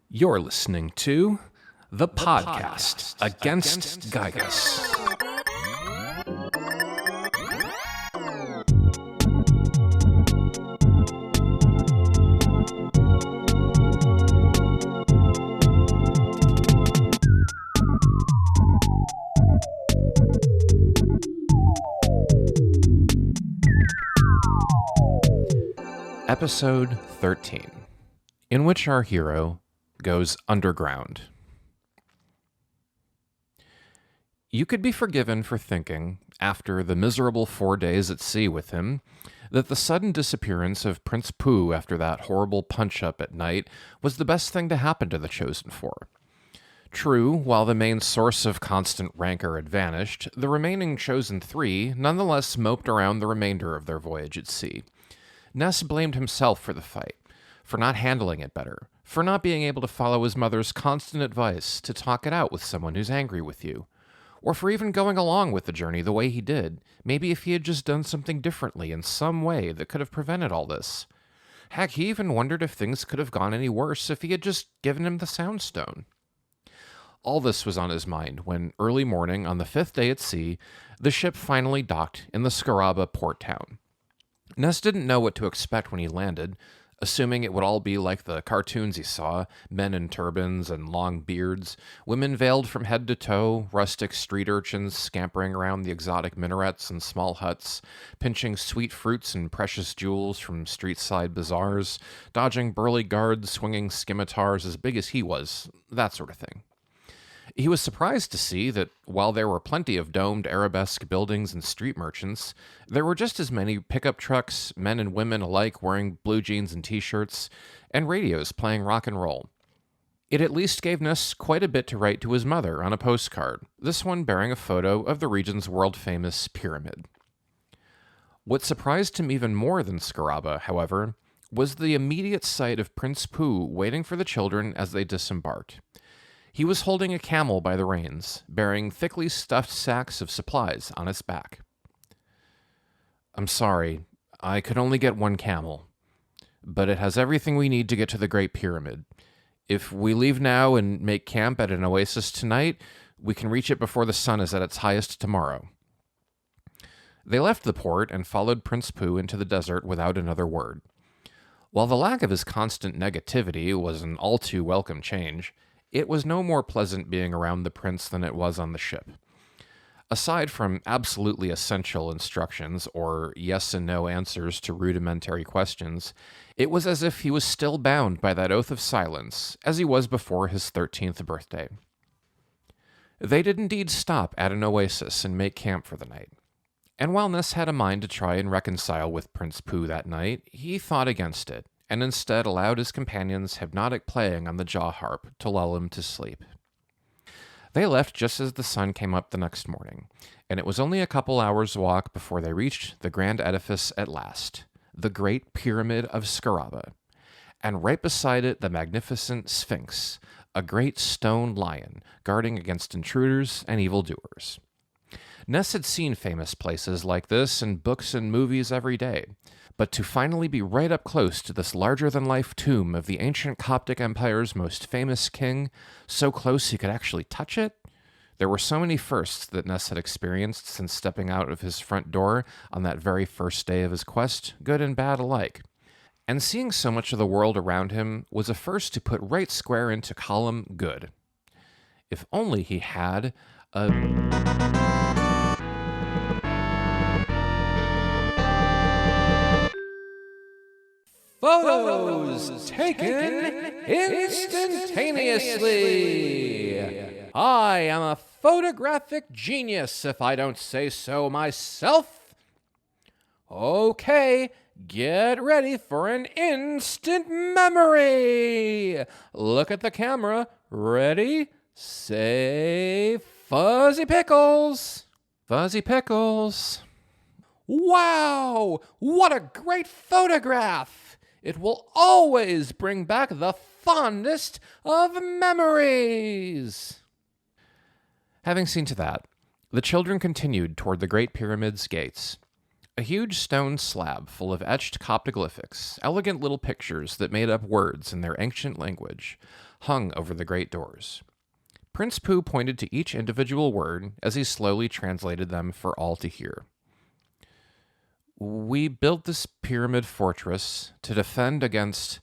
You're listening to the podcast against Giygas. Episode 13, in which our hero goes underground. You could be forgiven for thinking, after the miserable 4 days at sea with him, that the sudden disappearance of Prince Pooh after that horrible punch-up at night was the best thing to happen to the Chosen Four. True, while the main source of constant rancor had vanished, the remaining Chosen Three nonetheless moped around the remainder of their voyage at sea. Ness blamed himself for the fight, for not handling it better, for not being able to follow his mother's constant advice to talk it out with someone who's angry with you, or for even going along with the journey the way he did, maybe if he had just done something differently in some way that could have prevented all this. Heck, he even wondered if things could have gone any worse if he had just given him the Soundstone. All this was on his mind when, early morning on the 5th day at sea, the ship finally docked in the Scaraba port town. Ness didn't know what to expect when he landed, assuming it would all be like the cartoons he saw, men in turbans and long beards, women veiled from head to toe, rustic street urchins scampering around the exotic minarets and small huts, pinching sweet fruits and precious jewels from street-side bazaars, dodging burly guards swinging scimitars as big as he was, that sort of thing. He was surprised to see that, while there were plenty of domed arabesque buildings and street merchants, there were just as many pickup trucks, men and women alike wearing blue jeans and t-shirts, and radios playing rock and roll. It at least gave Ness quite a bit to write to his mother on a postcard, this one bearing a photo of the region's world-famous pyramid. What surprised him even more than Scaraba, however, was the immediate sight of Prince Pooh waiting for the children as they disembarked. He was holding a camel by the reins, bearing thickly stuffed sacks of supplies on its back. "I'm sorry, I could only get one camel, but it has everything we need to get to the Great Pyramid. If we leave now and make camp at an oasis tonight, we can reach it before the sun is at its highest tomorrow." They left the port and followed Prince Pooh into the desert without another word. While the lack of his constant negativity was an all too welcome change, it was no more pleasant being around the prince than it was on the ship. Aside from absolutely essential instructions or yes and no answers to rudimentary questions, it was as if he was still bound by that oath of silence, as he was before his 13th birthday. They did indeed stop at an oasis and make camp for the night. And while Ness had a mind to try and reconcile with Prince Pooh that night, he thought against it, and instead allowed his companion's hypnotic playing on the jaw harp to lull him to sleep. They left just as the sun came up the next morning, and it was only a couple hours' walk before they reached the grand edifice at last, the Great Pyramid of Scaraba, and right beside it the magnificent Sphinx, a great stone lion guarding against intruders and evildoers. Ness had seen famous places like this in books and movies every day, but to finally be right up close to this larger-than-life tomb of the ancient Coptic Empire's most famous king, so close he could actually touch it? There were so many firsts that Ness had experienced since stepping out of his front door on that very first day of his quest, good and bad alike. And seeing so much of the world around him was a first to put right square into column good. If only he had a... Photos taken instantaneously. I am a photographic genius, if I don't say so myself. Okay, get ready for an instant memory. Look at the camera. Ready? Say Fuzzy Pickles. Fuzzy Pickles. Wow, what a great photograph. It will always bring back the fondest of memories. Having seen to that, the children continued toward the Great Pyramid's gates. A huge stone slab full of etched coptoglyphics, elegant little pictures that made up words in their ancient language, hung over the great doors. Prince Pooh pointed to each individual word as he slowly translated them for all to hear. We built this pyramid fortress to defend against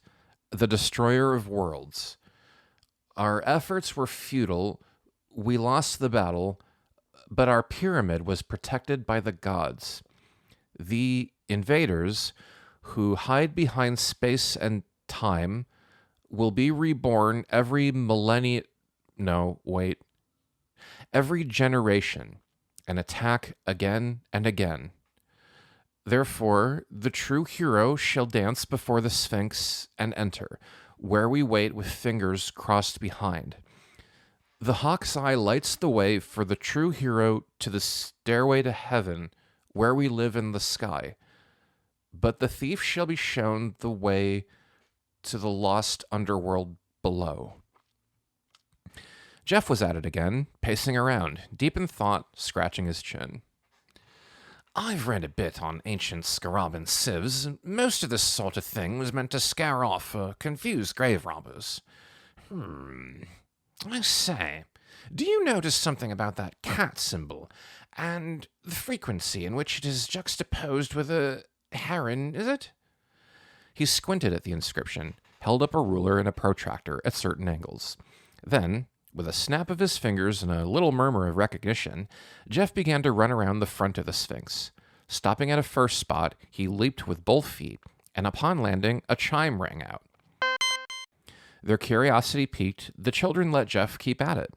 the destroyer of worlds. Our efforts were futile. We lost the battle, but our pyramid was protected by the gods. The invaders, who hide behind space and time, will be reborn every millennia. No, wait. Every generation and attack again and again. Therefore, the true hero shall dance before the Sphinx and enter, where we wait with fingers crossed behind. The hawk's eye lights the way for the true hero to the stairway to heaven, where we live in the sky. But the thief shall be shown the way to the lost underworld below. Jeff was at it again, pacing around, deep in thought, scratching his chin. I've read a bit on ancient Scaraban civs, and most of this sort of thing was meant to scare off confused grave robbers. I say, do you notice something about that cat symbol, and the frequency in which it is juxtaposed with a heron, is it? He squinted at the inscription, held up a ruler and a protractor at certain angles. Then, with a snap of his fingers and a little murmur of recognition, Jeff began to run around the front of the Sphinx. Stopping at a first spot, he leaped with both feet, and upon landing, a chime rang out. Their curiosity piqued, the children let Jeff keep at it.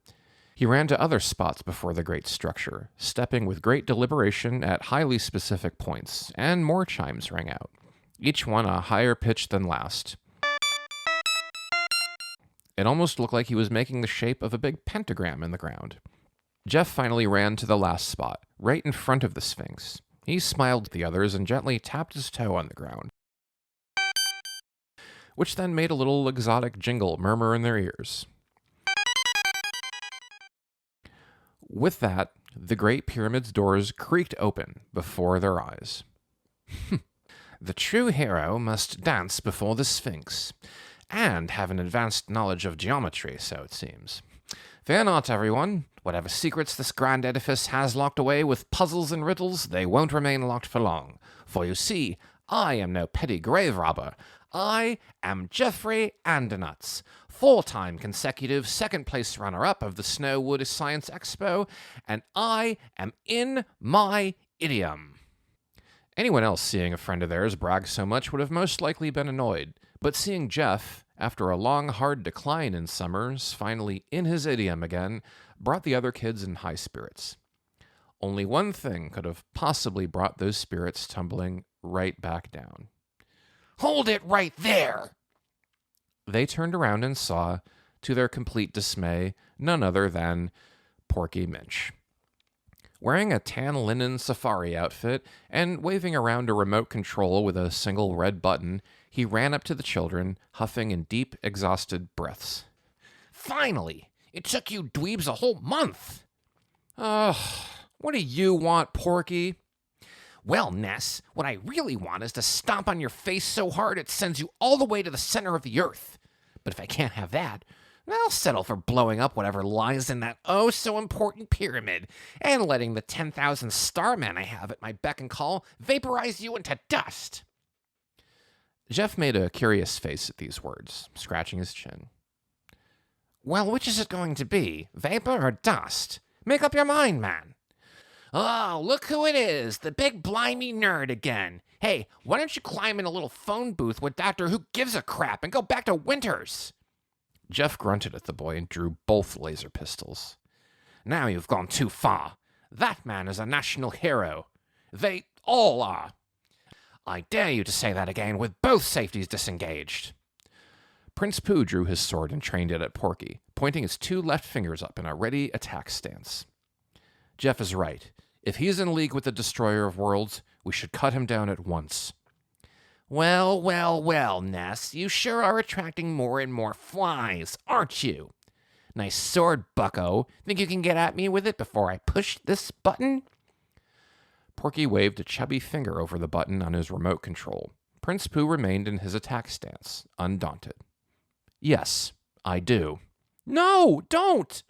He ran to other spots before the great structure, stepping with great deliberation at highly specific points, and more chimes rang out, each one a higher pitch than last. It almost looked like he was making the shape of a big pentagram in the ground. Jeff finally ran to the last spot, right in front of the Sphinx. He smiled at the others and gently tapped his toe on the ground, which then made a little exotic jingle murmur in their ears. With that, the Great Pyramid's doors creaked open before their eyes. The true hero must dance before the Sphinx, and have an advanced knowledge of geometry, so it seems. Fear not, everyone. Whatever secrets this grand edifice has locked away with puzzles and riddles, they won't remain locked for long. For you see, I am no petty grave robber. I am Geoffrey Andernuts, 4-time consecutive second-place runner-up of the Snowwood Science Expo, and I am in my idiom. Anyone else seeing a friend of theirs brag so much would have most likely been annoyed, but seeing Jeff, after a long, hard decline in summers, finally in his idiom again, brought the other kids in high spirits. Only one thing could have possibly brought those spirits tumbling right back down. Hold it right there! They turned around and saw, to their complete dismay, none other than Porky Minch. Wearing a tan linen safari outfit and waving around a remote control with a single red button, he ran up to the children, huffing in deep, exhausted breaths. Finally! It took you dweebs a whole month! Ugh, what do you want, Porky? Well, Ness, what I really want is to stomp on your face so hard it sends you all the way to the center of the earth. But if I can't have that, I'll settle for blowing up whatever lies in that oh-so-important pyramid and letting the 10,000 starmen I have at my beck and call vaporize you into dust. Jeff made a curious face at these words, scratching his chin. Well, which is it going to be, vapor or dust? Make up your mind, man. Oh, look who it is, the big blimey nerd again. Hey, why don't you climb in a little phone booth with Dr. Who Gives a Crap and go back to Winters? Jeff grunted at the boy and drew both laser pistols. Now you've gone too far. That man is a national hero. They all are. I dare you to say that again with both safeties disengaged. Prince Pooh drew his sword and trained it at Porky, pointing his 2 left fingers up in a ready attack stance. Jeff is right. If he's in league with the Destroyer of Worlds, we should cut him down at once. Well, well, well, Ness, you sure are attracting more and more flies, aren't you? Nice sword, bucko. Think you can get at me with it before I push this button? Porky waved a chubby finger over the button on his remote control. Prince Pooh remained in his attack stance, undaunted. Yes, I do. No, don't!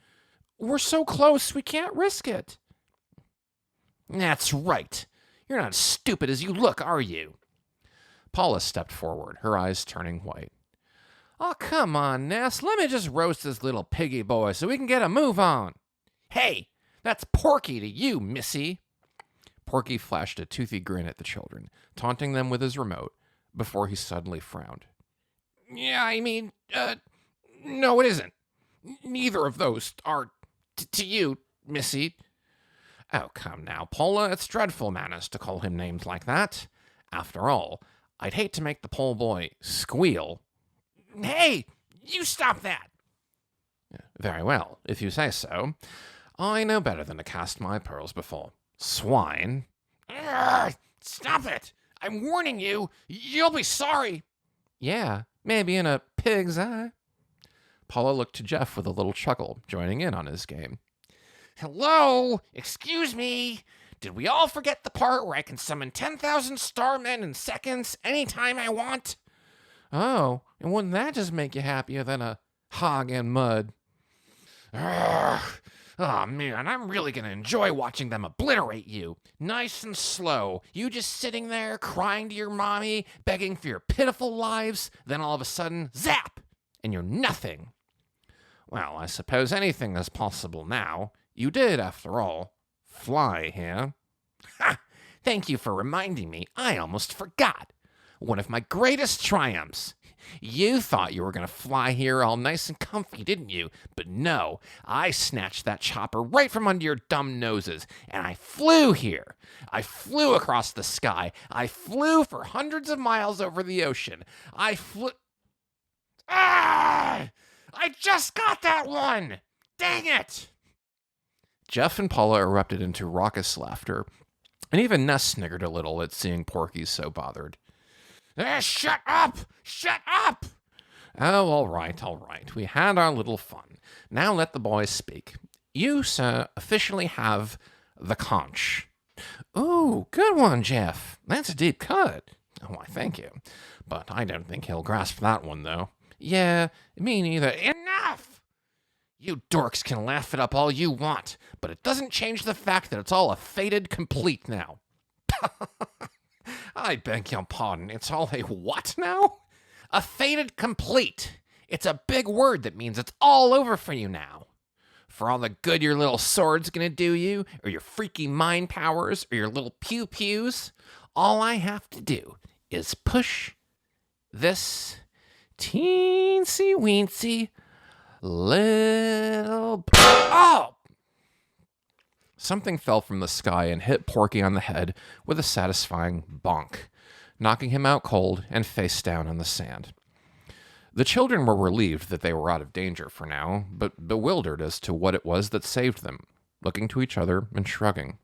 We're so close, we can't risk it. That's right. You're not as stupid as you look, are you? Paula stepped forward, her eyes turning white. Oh, come on, Ness. Let me just roast this little piggy boy so we can get a move on. Hey, that's Porky to you, missy. Porky flashed a toothy grin at the children, taunting them with his remote, before he suddenly frowned. Yeah, I mean, no, it isn't. Neither of those are to you, missy. Oh, come now, Paula, it's dreadful manners to call him names like that. After all, I'd hate to make the poor boy squeal. Hey, you stop that! Very well, if you say so. I know better than to cast my pearls before swine. Stop it! I'm warning you! You'll be sorry! Yeah, maybe in a pig's eye. Paula looked to Jeff with a little chuckle, joining in on his game. Hello? Excuse me? Did we all forget the part where I can summon 10,000 starmen in seconds anytime I want? Oh, and wouldn't that just make you happier than a hog in mud? Oh, man, I'm really going to enjoy watching them obliterate you. Nice and slow. You just sitting there, crying to your mommy, begging for your pitiful lives, then all of a sudden, zap! And you're nothing. Well, I suppose anything is possible now. You did, after all, fly here. Ha! Thank you for reminding me. I almost forgot. One of my greatest triumphs. You thought you were going to fly here all nice and comfy, didn't you? But no, I snatched that chopper right from under your dumb noses, and I flew here. I flew across the sky. I flew for hundreds of miles over the ocean. I flew... Ah! I just got that one! Dang it! Jeff and Paula erupted into raucous laughter, and even Ness sniggered a little at seeing Porky so bothered. Shut up! Shut up! Oh, all right, all right. We had our little fun. Now let the boys speak. You, sir, officially have the conch. Ooh, good one, Jeff. That's a deep cut. Oh, why, thank you. But I don't think he'll grasp that one, though. Yeah, me neither. Enough! You dorks can laugh it up all you want, but it doesn't change the fact that it's all a fated complete now. I beg your pardon, it's all a what now? A fated complete. It's a big word that means it's all over for you now. For all the good your little sword's gonna do you, or your freaky mind powers, or your little pew-pews, all I have to do is push this teensy-weensy little... Oh! Something fell from the sky and hit Porky on the head with a satisfying bonk, knocking him out cold and face down on the sand. The children were relieved that they were out of danger for now, but bewildered as to what it was that saved them, looking to each other and shrugging.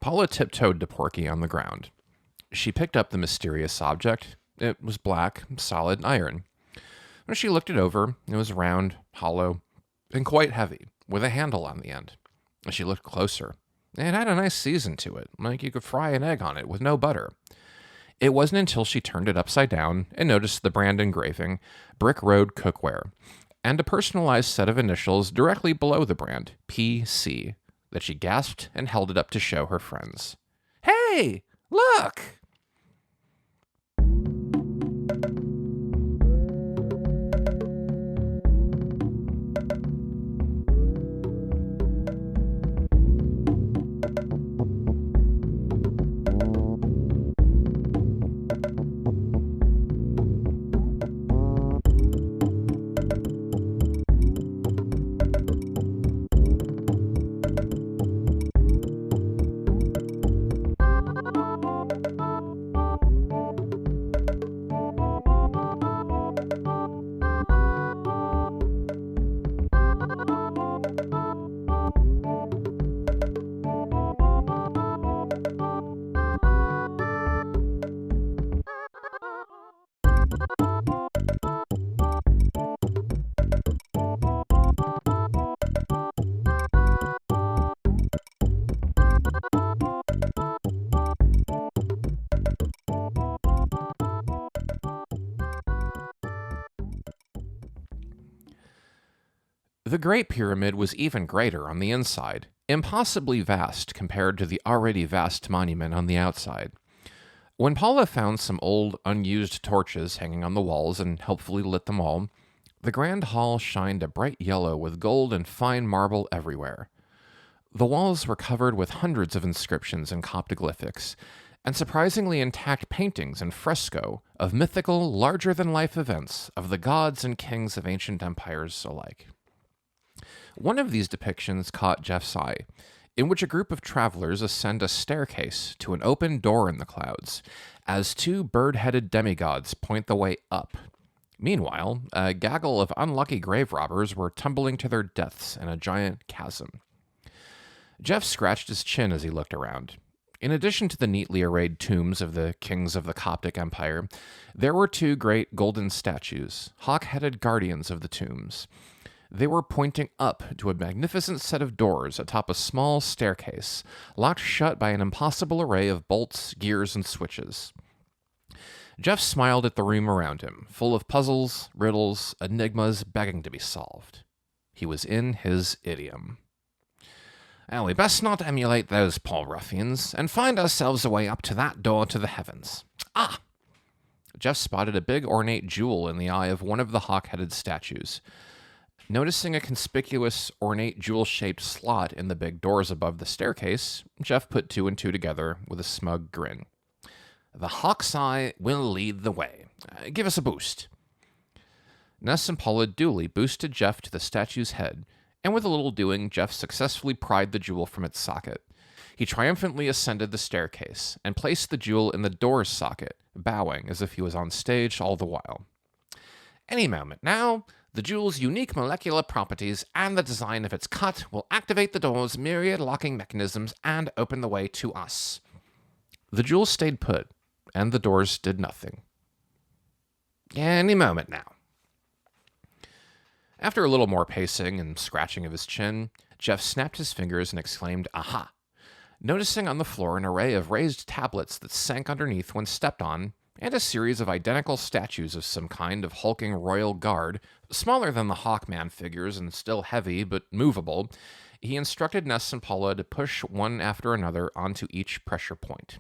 Paula tiptoed to Porky on the ground. She picked up the mysterious object. It was black, solid iron. When she looked it over, it was round, hollow, and quite heavy, with a handle on the end. As she looked closer, it had a nice season to it, like you could fry an egg on it with no butter. It wasn't until she turned it upside down and noticed the brand engraving, Brick Road Cookware, and a personalized set of initials directly below the brand, PC, that she gasped and held it up to show her friends. Hey, look! The Great Pyramid was even greater on the inside, impossibly vast compared to the already vast monument on the outside. When Paula found some old, unused torches hanging on the walls and helpfully lit them all, the grand hall shined a bright yellow with gold and fine marble everywhere. The walls were covered with hundreds of inscriptions and Coptoglyphics, and surprisingly intact paintings and fresco of mythical, larger-than-life events of the gods and kings of ancient empires alike. One of these depictions caught Jeff's eye, in which a group of travelers ascend a staircase to an open door in the clouds, as two bird-headed demigods point the way up. Meanwhile, a gaggle of unlucky grave robbers were tumbling to their deaths in a giant chasm. Jeff scratched his chin as he looked around. In addition to the neatly arrayed tombs of the kings of the Coptic Empire, there were two great golden statues, hawk-headed guardians of the tombs. They were pointing up to a magnificent set of doors atop a small staircase, locked shut by an impossible array of bolts, gears, and switches. Jeff smiled at the room around him, full of puzzles, riddles, enigmas begging to be solved. He was in his idiom. Well, we best not emulate those poor ruffians, and find ourselves a way up to that door to the heavens. Ah! Jeff spotted a big ornate jewel in the eye of one of the hawk-headed statues. Noticing a conspicuous, ornate jewel-shaped slot in the big doors above the staircase, Jeff put two and two together with a smug grin. The hawk's eye will lead the way. Give us a boost. Ness and Paula duly boosted Jeff to the statue's head, and with a little doing, Jeff successfully pried the jewel from its socket. He triumphantly ascended the staircase and placed the jewel in the door's socket, bowing as if he was on stage all the while. Any moment now, the jewel's unique molecular properties and the design of its cut will activate the door's myriad locking mechanisms and open the way to us. The jewel stayed put, and the doors did nothing. Any moment now. After a little more pacing and scratching of his chin, Jeff snapped his fingers and exclaimed, "Aha!" Noticing on the floor an array of raised tablets that sank underneath when stepped on, and a series of identical statues of some kind of hulking royal guard, smaller than the Hawkman figures and still heavy but movable, he instructed Ness and Paula to push one after another onto each pressure point.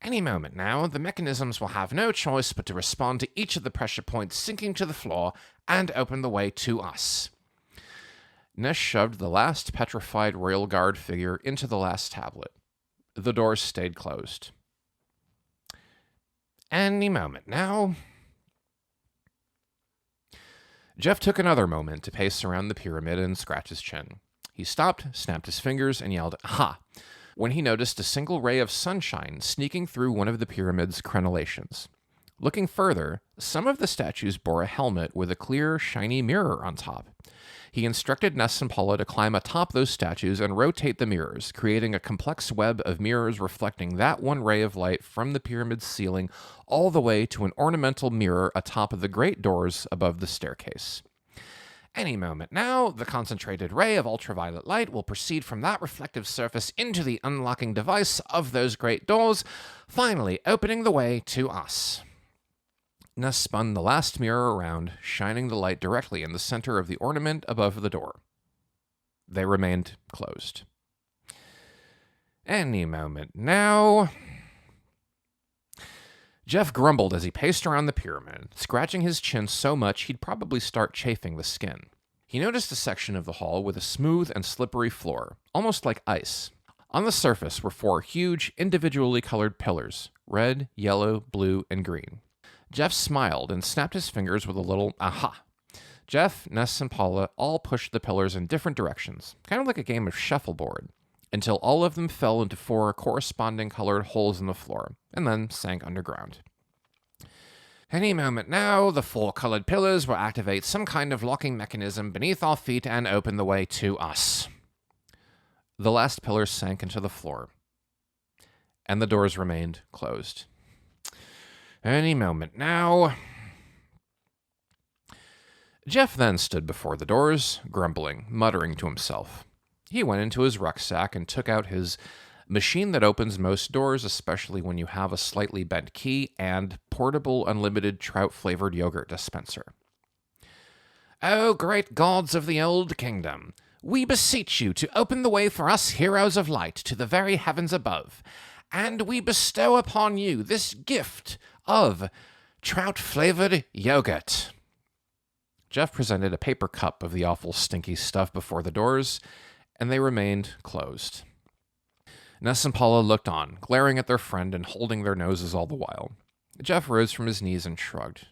Any moment now, the mechanisms will have no choice but to respond to each of the pressure points sinking to the floor and open the way to us. Ness shoved the last petrified royal guard figure into the last tablet. The doors stayed closed. Any moment now. Jeff took another moment to pace around the pyramid and scratch his chin. He stopped, snapped his fingers, and yelled, "Aha!" when he noticed a single ray of sunshine sneaking through one of the pyramid's crenellations. Looking further, some of the statues bore a helmet with a clear, shiny mirror on top. He instructed Ness and Paula to climb atop those statues and rotate the mirrors, creating a complex web of mirrors reflecting that one ray of light from the pyramid's ceiling all the way to an ornamental mirror atop of the great doors above the staircase. Any moment now, the concentrated ray of ultraviolet light will proceed from that reflective surface into the unlocking device of those great doors, finally opening the way to us. Ness spun the last mirror around, shining the light directly in the center of the ornament above the door. They remained closed. Any moment now. Jeff grumbled as he paced around the pyramid, scratching his chin so much he'd probably start chafing the skin. He noticed a section of the hall with a smooth and slippery floor, almost like ice. On the surface were 4 huge, individually colored pillars, red, yellow, blue, and green. Jeff smiled and snapped his fingers with a little aha. Jeff, Ness, and Paula all pushed the pillars in different directions, kind of like a game of shuffleboard, until all of them fell into 4 corresponding colored holes in the floor, and then sank underground. Any moment now, the 4 colored pillars will activate some kind of locking mechanism beneath our feet and open the way to us. The last pillar sank into the floor, and the doors remained closed. Any moment now. Jeff then stood before the doors, grumbling, muttering to himself. He went into his rucksack and took out his machine that opens most doors, especially when you have a slightly bent key, and portable unlimited trout-flavored yogurt dispenser. O great gods of the old kingdom, we beseech you to open the way for us heroes of light to the very heavens above, and we bestow upon you this gift of trout-flavored yogurt. Jeff presented a paper cup of the awful stinky stuff before the doors, and they remained closed. Ness and Paula looked on, glaring at their friend and holding their noses all the while. Jeff rose from his knees and shrugged.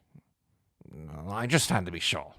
I just had to be sure.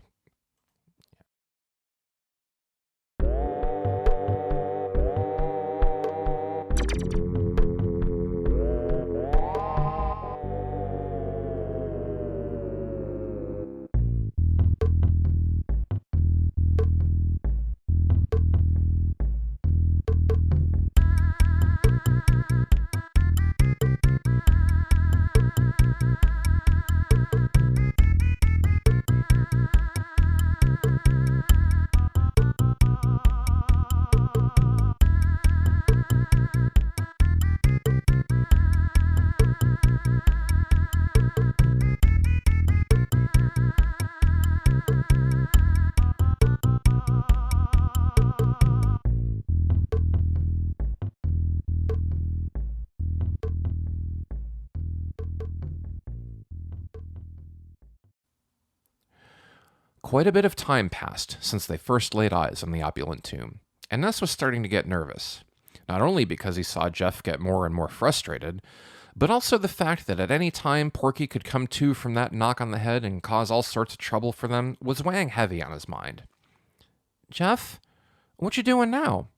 Quite a bit of time passed since they first laid eyes on the opulent tomb, and Ness was starting to get nervous, not only because he saw Jeff get more and more frustrated, but also the fact that at any time Porky could come to from that knock on the head and cause all sorts of trouble for them was weighing heavy on his mind. Jeff, what you doing now?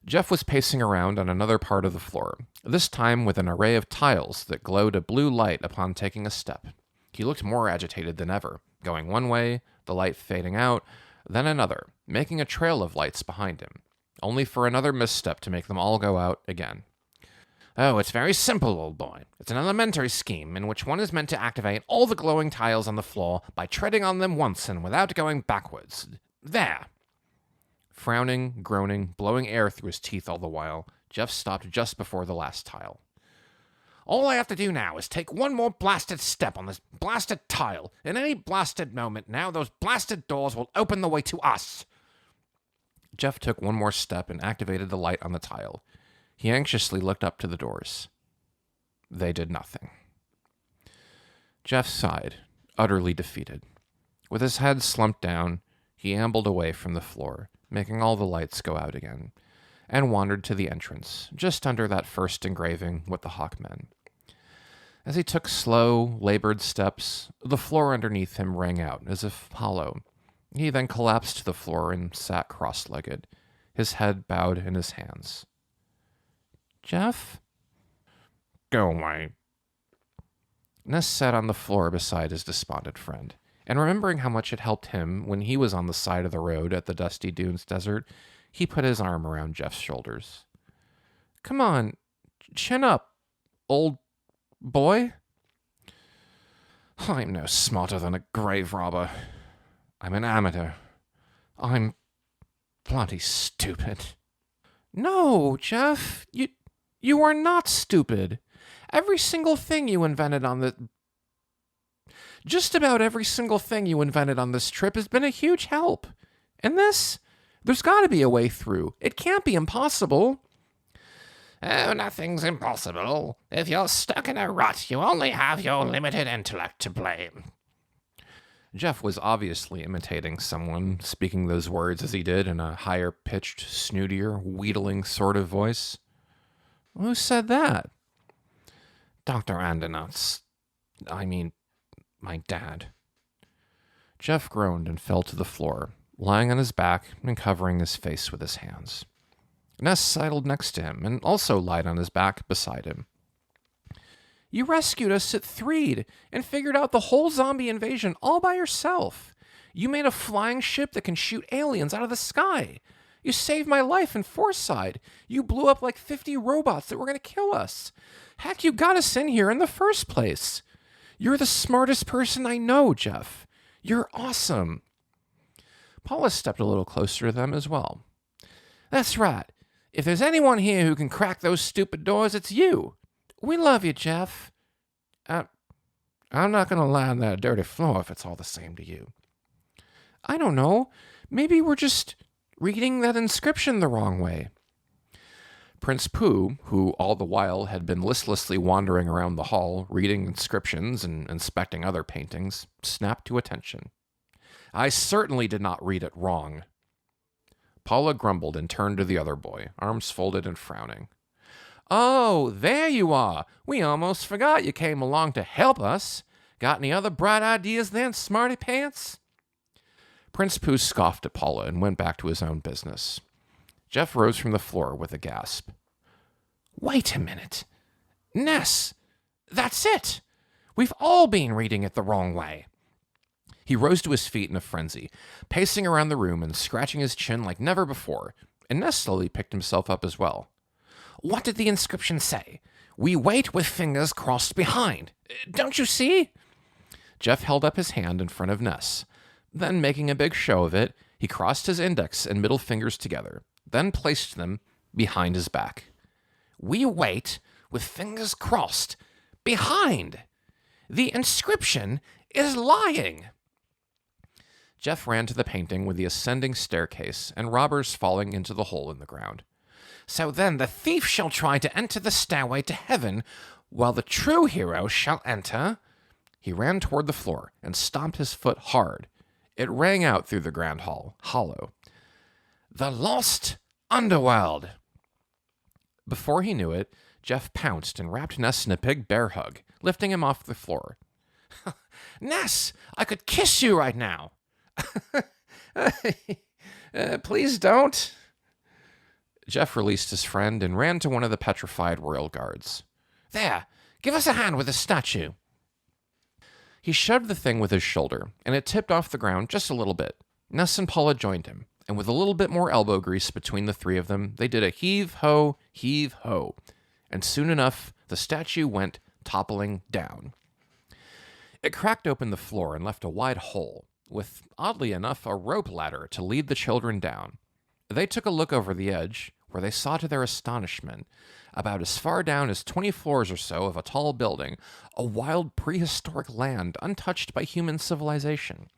Jeff was pacing around on another part of the floor, this time with an array of tiles that glowed a blue light upon taking a step. He looked more agitated than ever, going one way, the light fading out, then another, making a trail of lights behind him, only for another misstep to make them all go out again. Oh, it's very simple, old boy. It's an elementary scheme in which one is meant to activate all the glowing tiles on the floor by treading on them once and without going backwards. There. Frowning, groaning, blowing air through his teeth all the while, Jeff stopped just before the last tile. All I have to do now is take one more blasted step on this blasted tile. In any blasted moment now, those blasted doors will open the way to us. Jeff took one more step and activated the light on the tile. He anxiously looked up to the doors. They did nothing. Jeff sighed, utterly defeated. With his head slumped down, he ambled away from the floor, making all the lights go out again, and wandered to the entrance, just under that first engraving with the Hawkmen. As he took slow, labored steps, the floor underneath him rang out, as if hollow. He then collapsed to the floor and sat cross-legged, his head bowed in his hands. Jeff? Go away. Ness sat on the floor beside his despondent friend, and remembering how much it helped him when he was on the side of the road at the Dusty Dunes Desert, he put his arm around Jeff's shoulders. Come on, chin up, old boy. I'm no smarter than a grave robber. I'm an amateur. I'm bloody stupid. No, Jeff, you are not stupid. Every single thing you invented on the... Just about every single thing you invented on this trip has been a huge help. And this... There's got to be a way through. It can't be impossible. Oh, nothing's impossible. If you're stuck in a rut, you only have your limited intellect to blame. Jeff was obviously imitating someone, speaking those words as he did in a higher-pitched, snootier, wheedling sort of voice. Who said that? Dr. Andernuts. I mean, my dad. Jeff groaned and fell to the floor, lying on his back and covering his face with his hands. Ness sidled next to him and also lied on his back beside him. You rescued us at Threed and figured out the whole zombie invasion all by yourself. You made a flying ship that can shoot aliens out of the sky. You saved my life in Forside. You blew up like 50 robots that were going to kill us. Heck, you got us in here in the first place. You're the smartest person I know, Jeff. You're awesome. Paula stepped a little closer to them as well. That's right. If there's anyone here who can crack those stupid doors, it's you. We love you, Jeff. I'm not going to lie on that dirty floor if it's all the same to you. I don't know. Maybe we're just reading that inscription the wrong way. Prince Pooh, who all the while had been listlessly wandering around the hall, reading inscriptions and inspecting other paintings, snapped to attention. I certainly did not read it wrong. Paula grumbled and turned to the other boy, arms folded and frowning. Oh, there you are. We almost forgot you came along to help us. Got any other bright ideas then, smarty pants? Prince Pooh scoffed at Paula and went back to his own business. Jeff rose from the floor with a gasp. Wait a minute. Ness, that's it. We've all been reading it the wrong way. He rose to his feet in a frenzy, pacing around the room and scratching his chin like never before, and Ness slowly picked himself up as well. What did the inscription say? We wait with fingers crossed behind. Don't you see? Jeff held up his hand in front of Ness. Then, making a big show of it, he crossed his index and middle fingers together, then placed them behind his back. We wait with fingers crossed behind. The inscription is lying. Jeff ran to the painting with the ascending staircase and robbers falling into the hole in the ground. So then the thief shall try to enter the stairway to heaven, while the true hero shall enter. He ran toward the floor and stomped his foot hard. It rang out through the grand hall, hollow. The Lost Underworld. Before he knew it, Jeff pounced and wrapped Ness in a big bear hug, lifting him off the floor. Ness, I could kiss you right now. Please don't. Jeff released his friend and ran to one of the petrified royal guards. There, give us a hand with the statue. He shoved the thing with his shoulder, and it tipped off the ground just a little bit. Ness and Paula joined him, and with a little bit more elbow grease between the three of them, they did a heave-ho, heave-ho. And soon enough, the statue went toppling down. It cracked open the floor and left a wide hole, with, oddly enough, a rope ladder to lead the children down. They took a look over the edge, where they saw to their astonishment, about as far down as 20 floors or so of a tall building, a wild prehistoric land untouched by human civilization.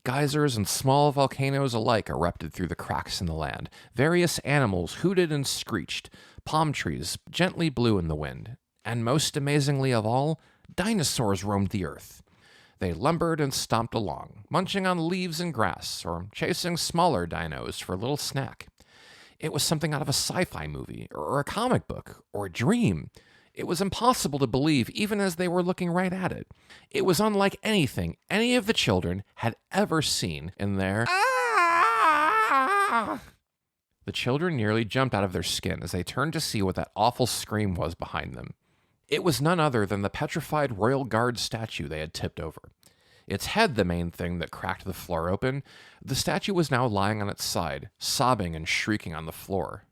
Geysers and small volcanoes alike erupted through the cracks in the land. Various animals hooted and screeched. Palm trees gently blew in the wind. And most amazingly of all, dinosaurs roamed the earth. They lumbered and stomped along, munching on leaves and grass, or chasing smaller dinos for a little snack. It was something out of a sci-fi movie, or a comic book, or a dream. It was impossible to believe even as they were looking right at it. It was unlike anything any of the children had ever seen in their... Ah! The children nearly jumped out of their skin as they turned to see what that awful scream was behind them. It was none other than the petrified royal guard statue they had tipped over. Its head the main thing that cracked the floor open, the statue was now lying on its side, sobbing and shrieking on the floor.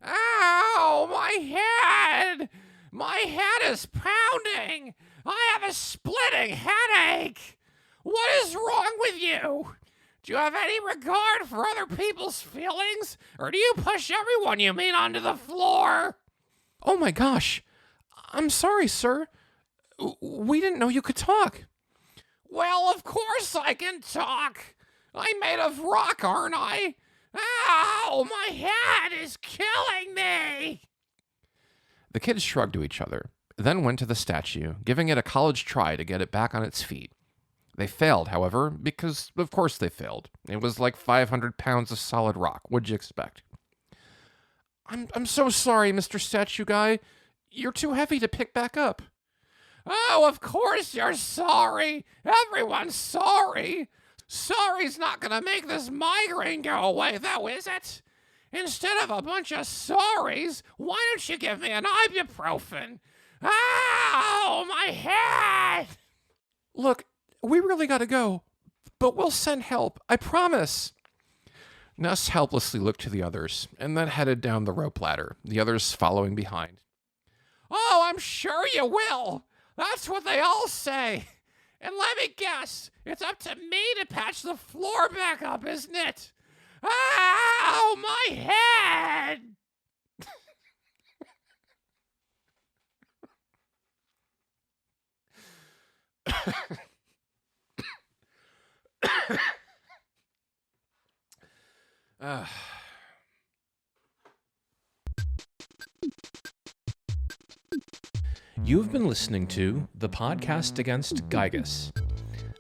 Ow, my head! My head is pounding! I have a splitting headache! What is wrong with you? Do you have any regard for other people's feelings? Or do you push everyone you meet onto the floor? Oh my gosh! I'm sorry, sir. We didn't know you could talk. Well, of course I can talk. I'm made of rock, aren't I? Ow, my head is killing me. The kids shrugged to each other, then went to the statue, giving it a college try to get it back on its feet. They failed, however, because of course they failed. It was like 500 pounds of solid rock. What'd you expect? I'm so sorry, Mr. Statue Guy. You're too heavy to pick back up. Oh, of course you're sorry. Everyone's sorry. Sorry's not gonna make this migraine go away, though, is it? Instead of a bunch of sorries, why don't you give me an ibuprofen? Ow, my head! Look, we really gotta go, but we'll send help, I promise. Ness helplessly looked to the others, and then headed down the rope ladder, the others following behind. Oh, I'm sure you will. That's what they all say. And let me guess, it's up to me to patch the floor back up, isn't it? Ow, my head! You've been listening to The Podcast Against Giygas.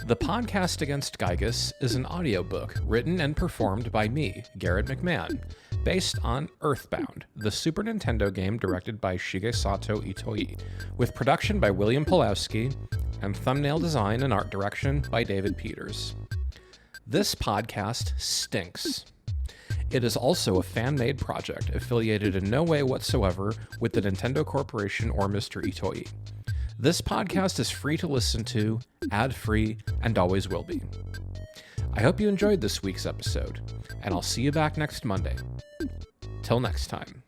The Podcast Against Giygas is an audiobook written and performed by me, Garrett McMahon, based on Earthbound, the Super Nintendo game directed by Shigesato Itoi, with production by William Pulowski and thumbnail design and art direction by David Peters. This podcast stinks. It is also a fan-made project affiliated in no way whatsoever with the Nintendo Corporation or Mr. Itoi. This podcast is free to listen to, ad-free, and always will be. I hope you enjoyed this week's episode, and I'll see you back next Monday. Till next time.